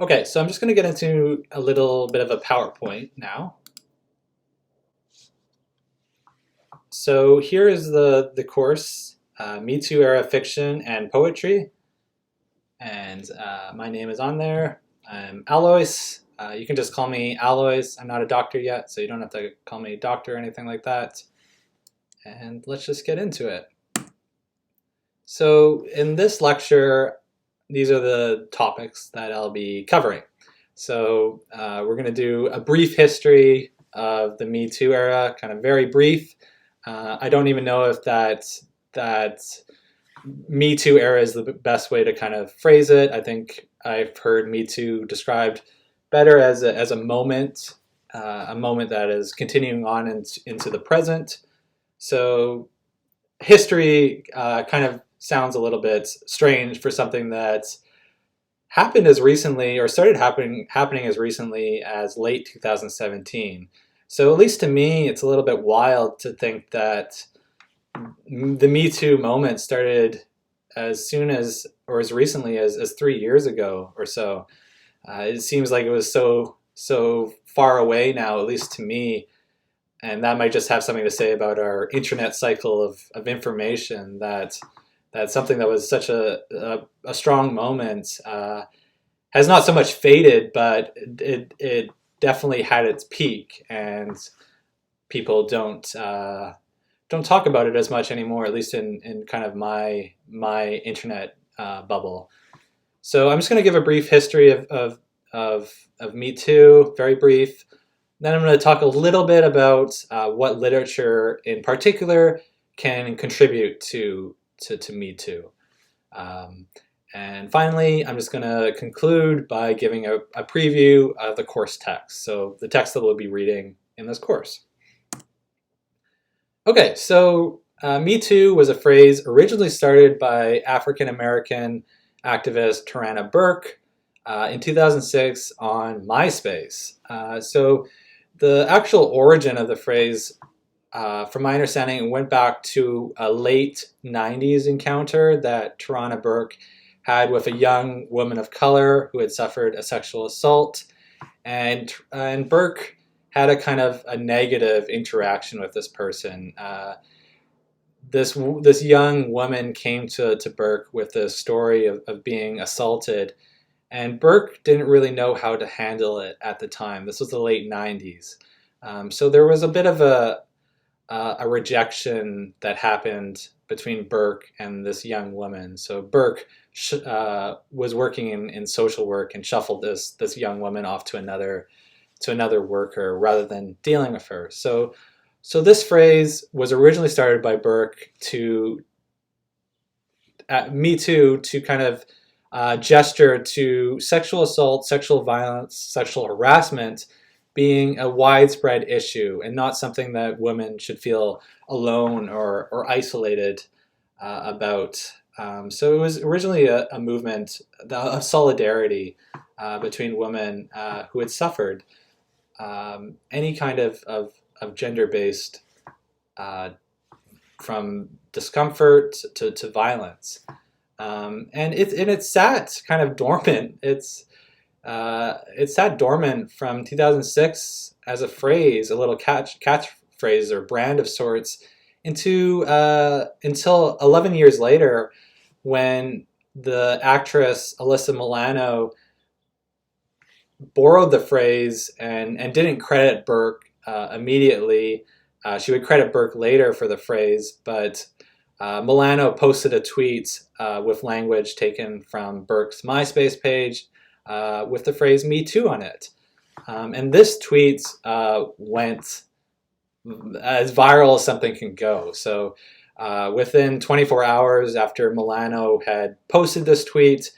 Okay, so I'm just going to get into a little bit of a PowerPoint now. So here is the course, Me Too Era Fiction and Poetry, and my name is on there. I'm Alois. You can just call me Alois. I'm not a doctor yet, so you don't have to call me doctor or anything like that. And let's just get into it. So in this lecture, these are the topics that I'll be covering. So we're going to do a brief history of the Me Too era, kind of very brief. I don't even know if that Me Too era is the best way to kind of phrase it. I think I've heard Me Too described better as a moment that is continuing on into the present. So history kind of sounds a little bit strange for something that happened as recently or started happening as recently as late 2017. So at least to me, it's a little bit wild to think that the Me Too moment started as soon as or as recently as 3 years ago or so. It seems like it was so far away now, at least to me. And that might just have something to say about our internet cycle of information, that something that was such a strong moment has not so much faded, but it definitely had its peak, and people don't talk about it as much anymore, at least in kind of my internet bubble. So I'm just going to give a brief history of Me Too, very brief. Then I'm going to talk a little bit about what literature in particular can contribute to Me Too. And finally, I'm just going to conclude by giving a preview of the course text, so the text that we'll be reading in this course. Okay, so Me Too was a phrase originally started by African-American activist Tarana Burke in 2006 on MySpace. So the actual origin of the phrase, from my understanding, it went back to a late 90s encounter that Tarana Burke had with a young woman of color who had suffered a sexual assault. And Burke had a kind of a negative interaction with this person. This young woman came to Burke with a story of being assaulted, and Burke didn't really know how to handle it at the time. This was the late 90s. So there was a bit of a rejection that happened between Burke and this young woman. So Burke was working in social work and shuffled this young woman off to another worker rather than dealing with her. So this phrase was originally started by Burke to Me Too, to kind of gesture to sexual assault, sexual violence, sexual harassment being a widespread issue and not something that women should feel alone or isolated about. So it was originally a movement of solidarity between women who had suffered any kind of gender-based, from discomfort to violence. And it sat kind of dormant. It sat dormant from 2006 as a phrase, a little catchphrase or brand of sorts, until 11 years later, when the actress Alyssa Milano borrowed the phrase and didn't credit Burke immediately. She would credit Burke later for the phrase, but Milano posted a tweet with language taken from Burke's MySpace page with the phrase "Me Too" on it. And this tweet went as viral as something can go. So within 24 hours after Milano had posted this tweet,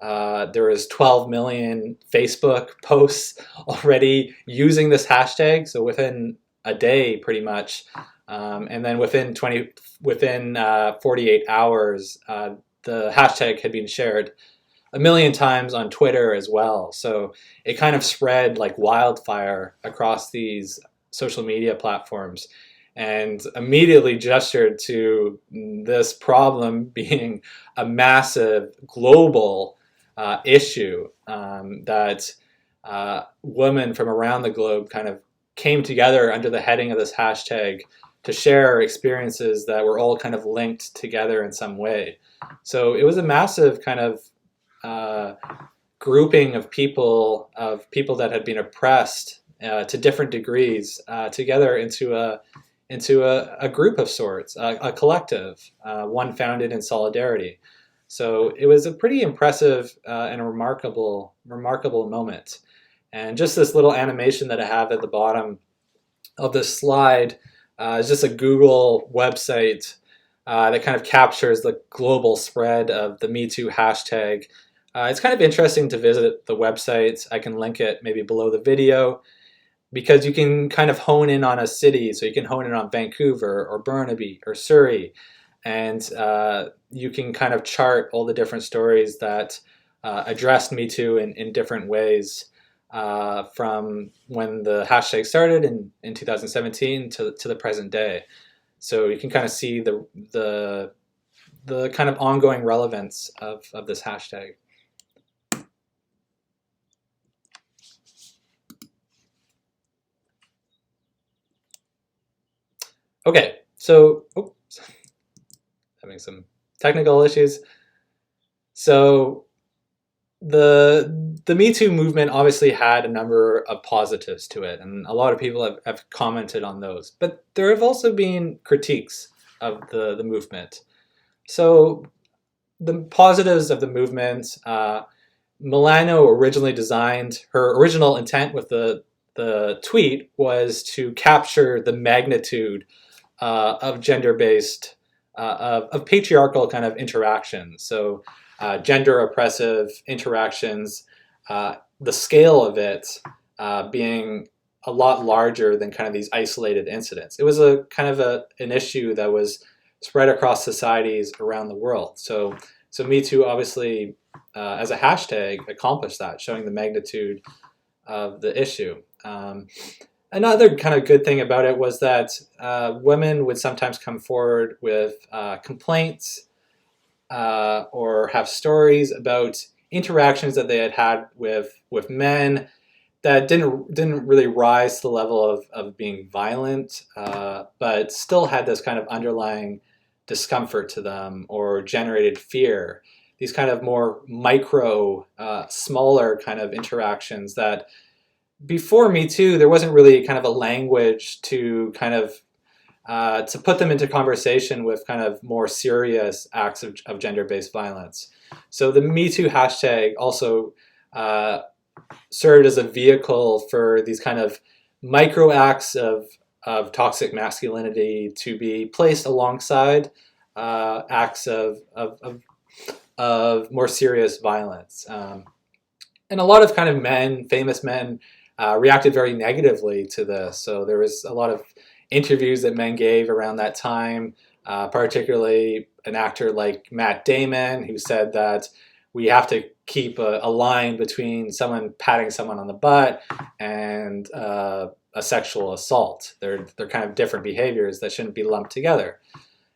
there was 12 million Facebook posts already using this hashtag. So within a day, pretty much, and then within 48 hours, the hashtag had been shared a million times on Twitter as well. So it kind of spread like wildfire across these social media platforms, and immediately gestured to this problem being a massive global issue. that women from around the globe kind of came together under the heading of this hashtag to share experiences that were all kind of linked together in some way. So it was a massive kind of grouping of people that had been oppressed to different degrees together into a group of sorts, a collective, one founded in solidarity. So it was a pretty impressive and a remarkable moment. And just this little animation that I have at the bottom of this slide is just a Google website that kind of captures the global spread of the Me Too hashtag. It's kind of interesting to visit the website. I can link it maybe below the video, because you can kind of hone in on a city. So you can hone in on Vancouver or Burnaby or Surrey, and you can kind of chart all the different stories that addressed Me Too in different ways from when the hashtag started in 2017 to the present day. So you can kind of see the kind of ongoing relevance of this hashtag. Okay, so oops, having some technical issues. So the Me Too movement obviously had a number of positives to it, and a lot of people have commented on those. But there have also been critiques of the movement. So the positives of the movement, Milano originally designed, her original intent with the tweet was to capture the magnitude of gender-based, of patriarchal kind of interactions. So gender oppressive interactions, the scale of it being a lot larger than kind of these isolated incidents. It was a kind of an issue that was spread across societies around the world. So Me Too obviously, as a hashtag, accomplished that, showing the magnitude of the issue. Another kind of good thing about it was that women would sometimes come forward with complaints or have stories about interactions that they had with men that didn't really rise to the level of being violent, but still had this kind of underlying discomfort to them or generated fear. These kind of more micro, smaller kind of interactions that before Me Too, there wasn't really kind of a language to kind of to put them into conversation with kind of more serious acts of gender-based violence. So the Me Too hashtag also served as a vehicle for these kind of micro acts of toxic masculinity to be placed alongside acts of more serious violence. And a lot of kind of men, famous men, reacted very negatively to this. So there was a lot of interviews that men gave around that time, particularly an actor like Matt Damon, who said that we have to keep a line between someone patting someone on the butt and a sexual assault. They're kind of different behaviors that shouldn't be lumped together.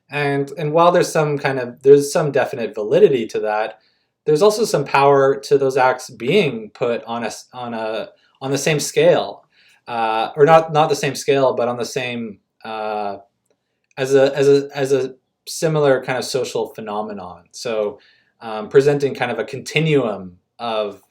And while there's some definite validity to that, there's also some power to those acts being put on the same scale, or not the same scale, but on the same as a similar kind of social phenomenon. So presenting kind of a continuum of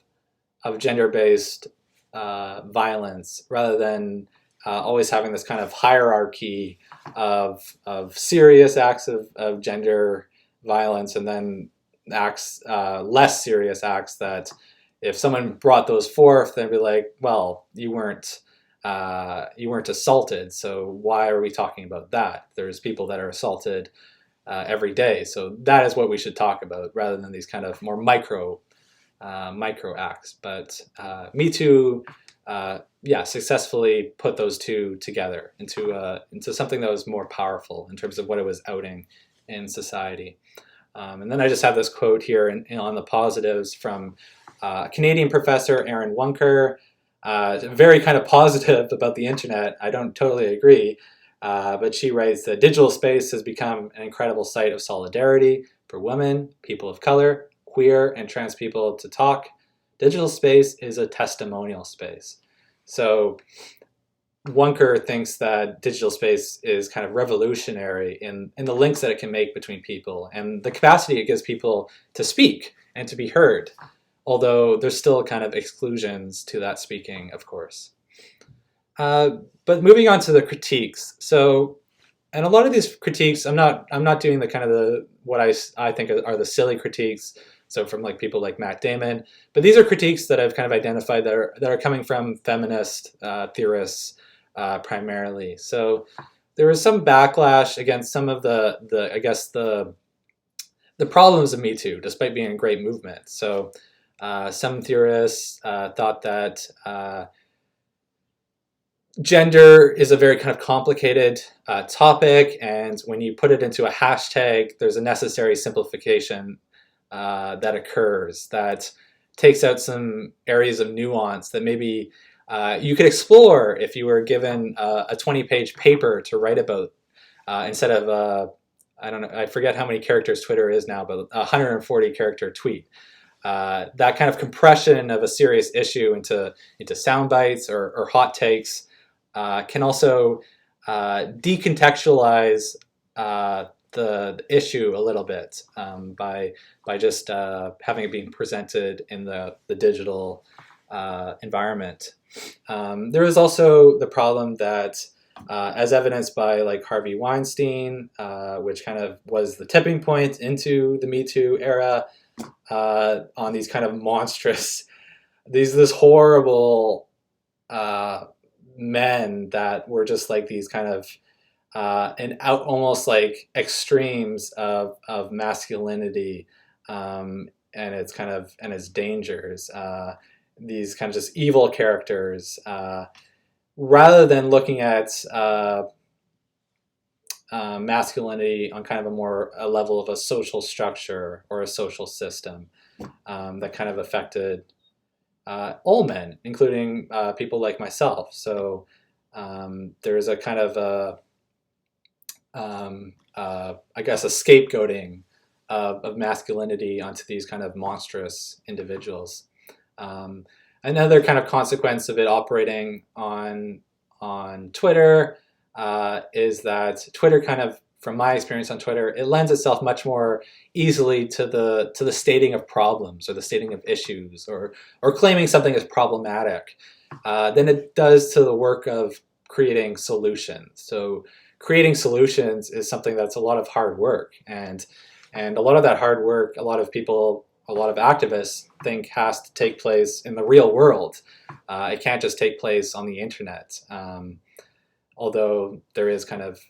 gender-based violence, rather than always having this kind of hierarchy of serious acts of gender violence, and then acts, less serious acts that if someone brought those forth, they'd be like, well, you weren't assaulted, so why are we talking about that? There's people that are assaulted every day, so that is what we should talk about, rather than these kind of more micro acts. But Me Too, successfully put those two together into something that was more powerful in terms of what it was outing in society. And then I just have this quote here on the positives from Canadian professor Erin Wunker, very kind of positive about the internet. I don't totally agree, but she writes that digital space has become an incredible site of solidarity for women, people of color, queer, and trans people to talk, Digital space is a testimonial space. So Wunker thinks that digital space is kind of revolutionary in the links that it can make between people and the capacity it gives people to speak and to be heard, although there's still kind of exclusions to that speaking, of course. But moving on to the critiques. So, and a lot of these critiques, I'm not doing the kind of the what I think are the silly critiques. So from like people like Matt Damon, but these are critiques that I've kind of identified that are coming from feminist theorists primarily. So there was some backlash against some of the I guess the problems of Me Too, despite being a great movement. So some theorists thought that gender is a very kind of complicated topic, and when you put it into a hashtag, there's a necessary simplification that occurs that takes out some areas of nuance that maybe you could explore if you were given a 20-page paper to write about instead of I don't know, I forget how many characters Twitter is now, but a 140-character tweet. That kind of compression of a serious issue into sound bites or hot takes can also decontextualize the issue a little bit by just having it being presented in the digital environment. There is also the problem that, as evidenced by like Harvey Weinstein, which kind of was the tipping point into the Me Too era, on these kind of monstrous, this horrible men that were just like these kind of and out almost like extremes of masculinity and its kind of and its dangers. These kind of just evil characters, rather than looking at masculinity on kind of a level of a social structure or a social system that kind of affected all men, including people like myself. So there's a kind of I guess a scapegoating of masculinity onto these kind of monstrous individuals. Another kind of consequence of it operating on Twitter is that Twitter kind of, from my experience on Twitter, it lends itself much more easily to the stating of problems or the stating of issues or claiming something is problematic than it does to the work of creating solutions. So creating solutions is something that's a lot of hard work, and a lot of that hard work, a lot of people, a lot of activists think has to take place in the real world. It can't just take place on the internet. Although there is kind of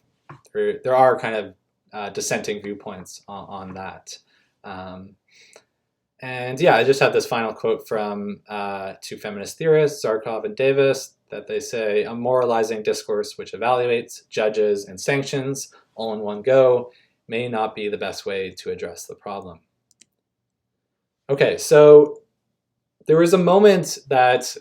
there are kind of dissenting viewpoints on that. And yeah, I just have this final quote from two feminist theorists, Zarkov and Davis, that they say, a moralizing discourse which evaluates, judges, and sanctions all in one go may not be the best way to address the problem. Okay, so there was a moment that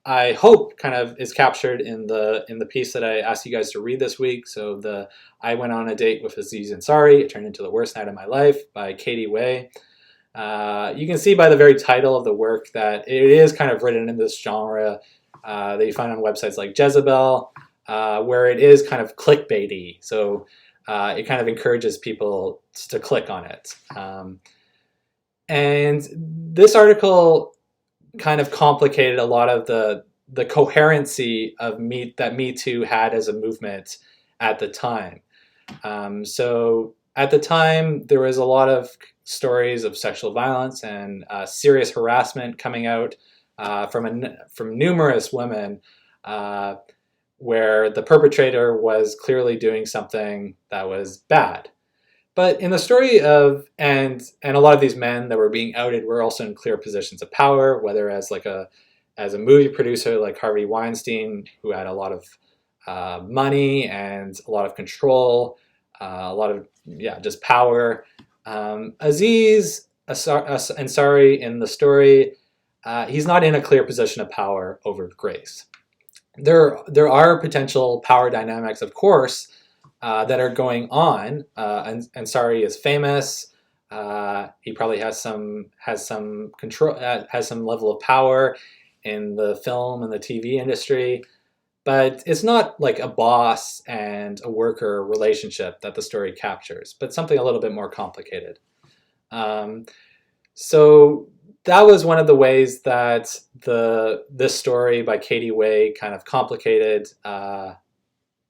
I hope kind of is captured in the piece that I asked you guys to read this week. So I went on a date with Aziz Ansari. It turned into the worst night of my life by Katie Way. You can see by the very title of the work that it is kind of written in this genre that you find on websites like Jezebel, where it is kind of clickbaity. So it kind of encourages people to click on it. And this article kind of complicated a lot of the coherency of that Me Too had as a movement at the time. So at the time, there was a lot of stories of sexual violence and serious harassment coming out from numerous women, where the perpetrator was clearly doing something that was bad. But in the story of and a lot of these men that were being outed were also in clear positions of power, whether as a movie producer like Harvey Weinstein, who had a lot of money and a lot of control, a lot of just power. Aziz Ansari in the story, he's not in a clear position of power over Grace. There are potential power dynamics, of course, that are going on. Ansari is famous. He probably has some control, has some level of power in the film and the TV industry, but it's not like a boss and a worker relationship that the story captures, but something a little bit more complicated. Um, so that was one of the ways that this story by Katie Way kind of complicated, the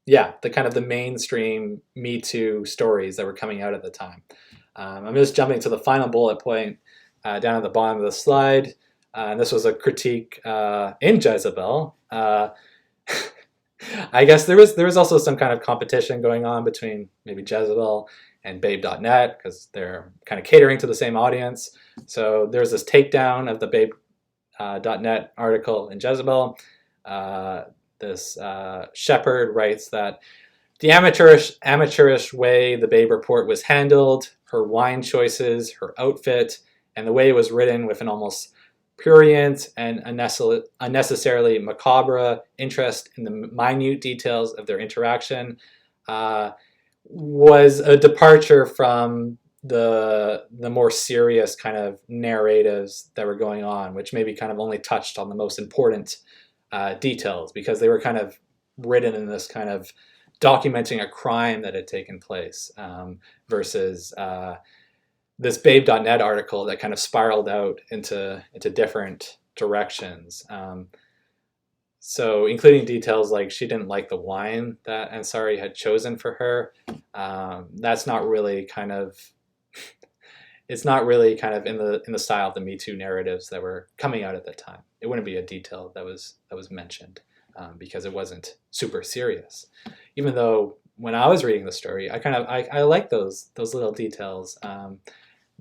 kind of the mainstream Me Too stories that were coming out at the time. I'm just jumping to the final bullet point down at the bottom of the slide. And this was a critique in Jezebel. I guess there was also some kind of competition going on between maybe Jezebel and Babe.net because they're kind of catering to the same audience. So there's this takedown of the Babe.net article in Jezebel. This Shepard writes that the amateurish way the Babe report was handled, her wine choices, her outfit, and the way it was written with an almost prurient and unnecessarily macabre interest in the minute details of their interaction was a departure from the more serious kind of narratives that were going on, which maybe kind of only touched on the most important details because they were kind of written in this kind of documenting a crime that had taken place versus this Babe.net article that kind of spiraled out into different directions. So including details like she didn't like the wine that Ansari had chosen for her. That's not really kind of it's not really kind of in the style of the Me Too narratives that were coming out at the time. It wouldn't be a detail that was mentioned because it wasn't super serious. Even though when I was reading the story, I like those little details,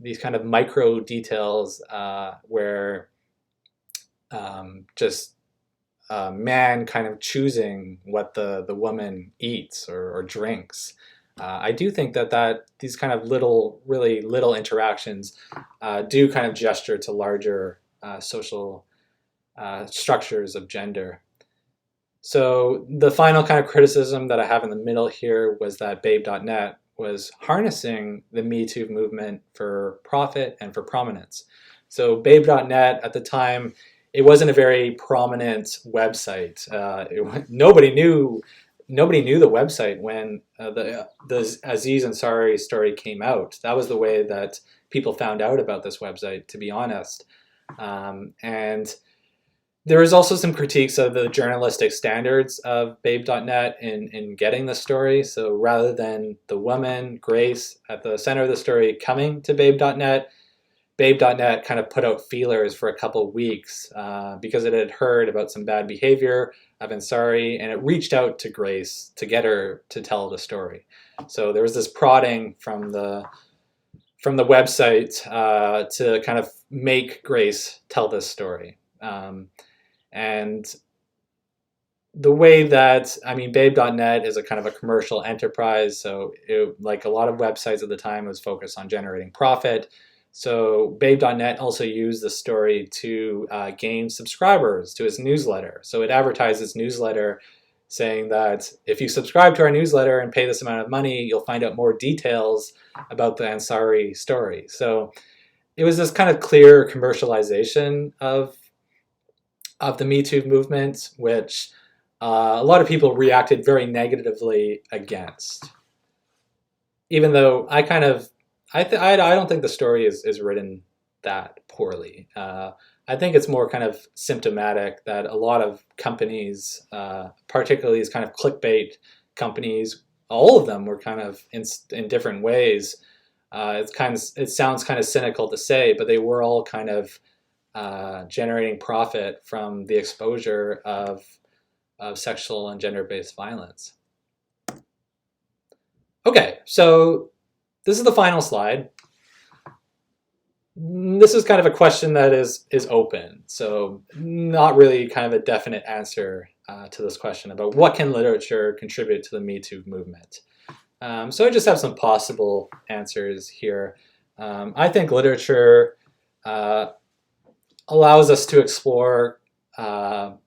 these kind of micro details where just a man kind of choosing what the woman eats or drinks. I do think that these kind of really little interactions do kind of gesture to larger social structures of gender. So the final kind of criticism that I have in the middle here was that Babe.net was harnessing the Me Too movement for profit and for prominence. So Babe.net at the time, it wasn't a very prominent website. Nobody knew the website when the Aziz Ansari story came out. That was the way that people found out about this website, to be honest. And there was also some critiques of the journalistic standards of Babe.net in getting the story. So rather than the woman, Grace, at the center of the story coming to Babe.net, Babe.net kind of put out feelers for a couple of weeks because it had heard about some bad behavior of Ansari, and it reached out to Grace to get her to tell the story. So there was this prodding from the website to kind of make Grace tell this story. And the way that, Babe.net is a kind of a commercial enterprise, so like a lot of websites at the time, was focused on generating profit. So Babe.net also used the story to gain subscribers to its newsletter. So it advertised its newsletter saying that if you subscribe to our newsletter and pay this amount of money, you'll find out more details about the Ansari story. So it was this kind of clear commercialization of the Me Too movement, which a lot of people reacted very negatively against. Even though I don't think the story is written that poorly. I think it's more kind of symptomatic that a lot of companies, particularly these kind of clickbait companies, all of them were kind of in different ways. It sounds kind of cynical to say, but they were all kind of generating profit from the exposure of sexual and gender-based violence. Okay, so this is the final slide. This is kind of a question that is open, so not really kind of a definite answer to this question about what can literature contribute to the Me Too movement. So I just have some possible answers here. I think literature allows us to explore kind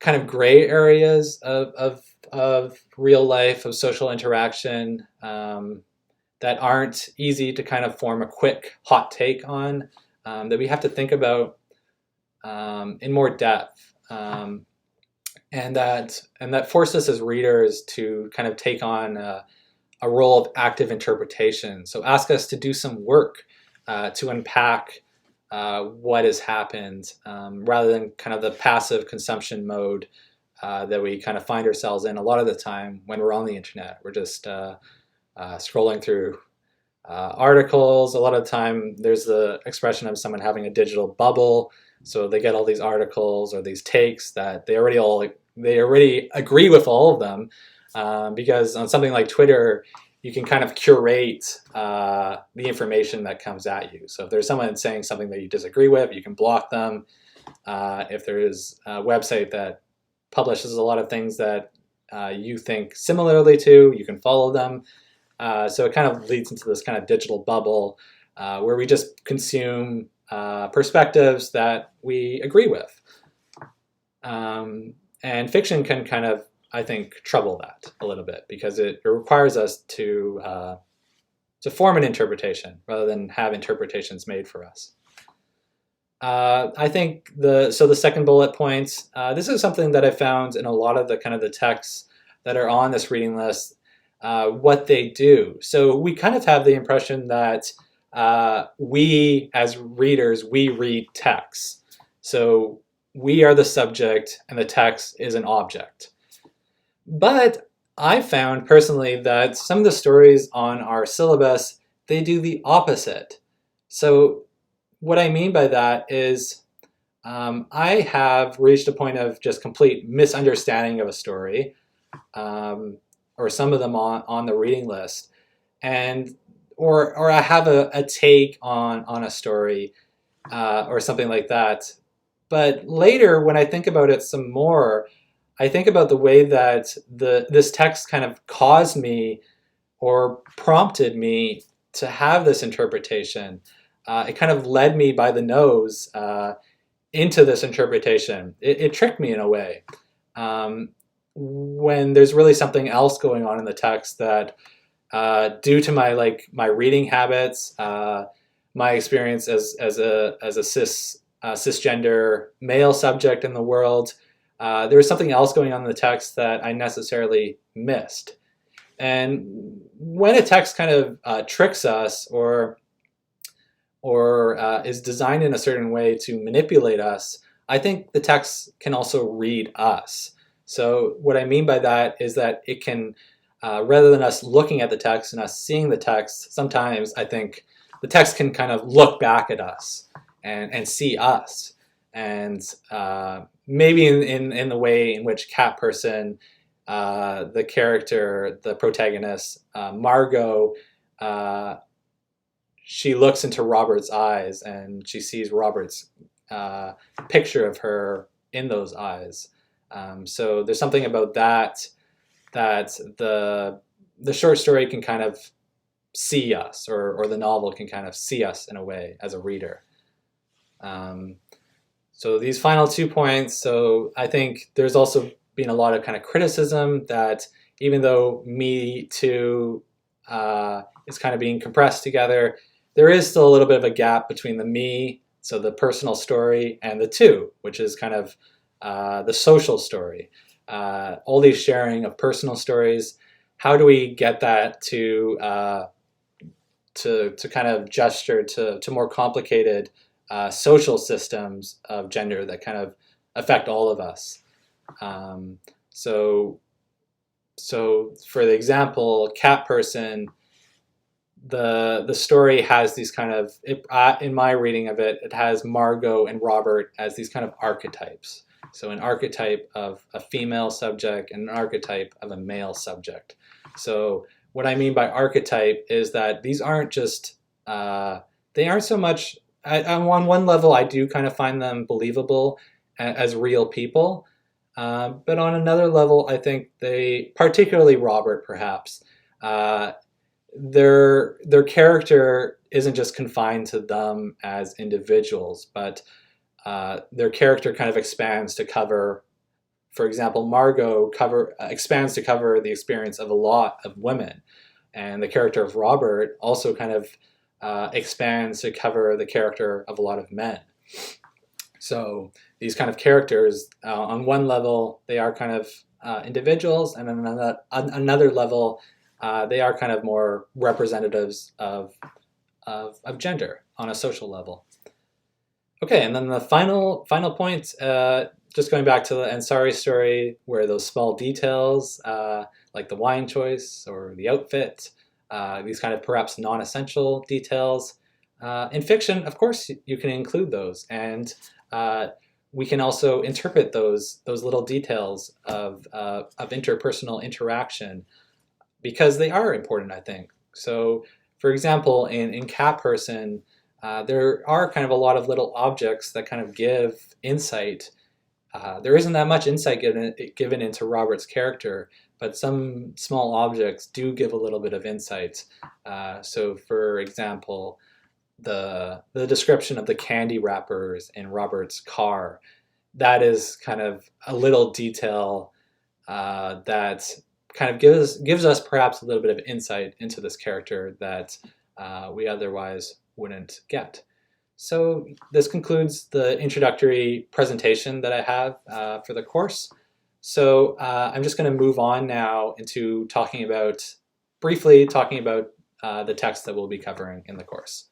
of gray areas of real life, of social interaction, that aren't easy to kind of form a quick hot take on, that we have to think about in more depth, and that force us as readers to kind of take on a role of active interpretation. So ask us to do some work to unpack what has happened, rather than kind of the passive consumption mode that we kind of find ourselves in a lot of the time when we're on the internet. We're just scrolling through articles. A lot of the time there's the expression of someone having a digital bubble. So they get all these articles or these takes that they already agree with all of them, because on something like Twitter, you can kind of curate the information that comes at you. So if there's someone saying something that you disagree with, you can block them. If there's a website that publishes a lot of things that you think similarly to, you can follow them. So it kind of leads into this kind of digital bubble where we just consume perspectives that we agree with. And fiction can kind of, I think, trouble that a little bit, because it requires us to form an interpretation rather than have interpretations made for us. I think the second bullet point, this is something that I found in a lot of the kind of the texts that are on this reading list, what they do. So we kind of have the impression that we as readers, we read texts. So we are the subject and the text is an object. But I found personally that some of the stories on our syllabus, they do the opposite. So what I mean by that is I have reached a point of just complete misunderstanding of a story, or some of them on the reading list, and or I have a take on a story or something like that. But later, when I think about it some more, I think about the way that this text kind of caused me or prompted me to have this interpretation. It kind of led me by the nose into this interpretation. It tricked me in a way. When there's really something else going on in the text that, due to my reading habits, my experience as a cisgender male subject in the world, there was something else going on in the text that I necessarily missed. And when a text kind of tricks us or is designed in a certain way to manipulate us, I think the text can also read us. So what I mean by that is that it can, rather than us looking at the text and us seeing the text, sometimes I think the text can kind of look back at us and see us. And maybe in the way in which Cat Person, the character, the protagonist, Margot, she looks into Robert's eyes and she sees Robert's picture of her in those eyes. So there's something about that the short story can kind of see us, or the novel can kind of see us in a way as a reader. So these final 2 points, so I think there's also been a lot of kind of criticism that even though Me Too is kind of being compressed together, there is still a little bit of a gap between the me, so the personal story, and the two, which is kind of the social story. All these sharing of personal stories, how do we get that to kind of gesture to more complicated social systems of gender that kind of affect all of us? So for the example, Cat Person, the story has these kind of, in my reading of it, it has Margot and Robert as these kind of archetypes. So an archetype of a female subject and an archetype of a male subject. So what I mean by archetype is that these aren't just, they aren't so much, on one level I do kind of find them believable as real people. But on another level, I think they, particularly Robert perhaps, their character isn't just confined to them as individuals, but their character kind of expands to cover, for example, Margot expands to cover the experience of a lot of women. And the character of Robert also kind of expands to cover the character of a lot of men. So these kind of characters, on one level, they are kind of individuals, and on another level, they are kind of more representatives of gender on a social level. Okay, and then the final point, just going back to the Ansari story, where those small details, like the wine choice or the outfit, these kind of perhaps non-essential details, in fiction, of course, you can include those, and we can also interpret those little details of interpersonal interaction because they are important, I think. So, for example, in Cat Person, there are kind of a lot of little objects that kind of give insight. There isn't that much insight given into Robert's character, but some small objects do give a little bit of insight. So, for example, the description of the candy wrappers in Robert's car, that is kind of a little detail that kind of gives us perhaps a little bit of insight into this character that we otherwise wouldn't get. So this concludes the introductory presentation that I have for the course. So I'm just going to move on now into briefly talking about the text that we'll be covering in the course.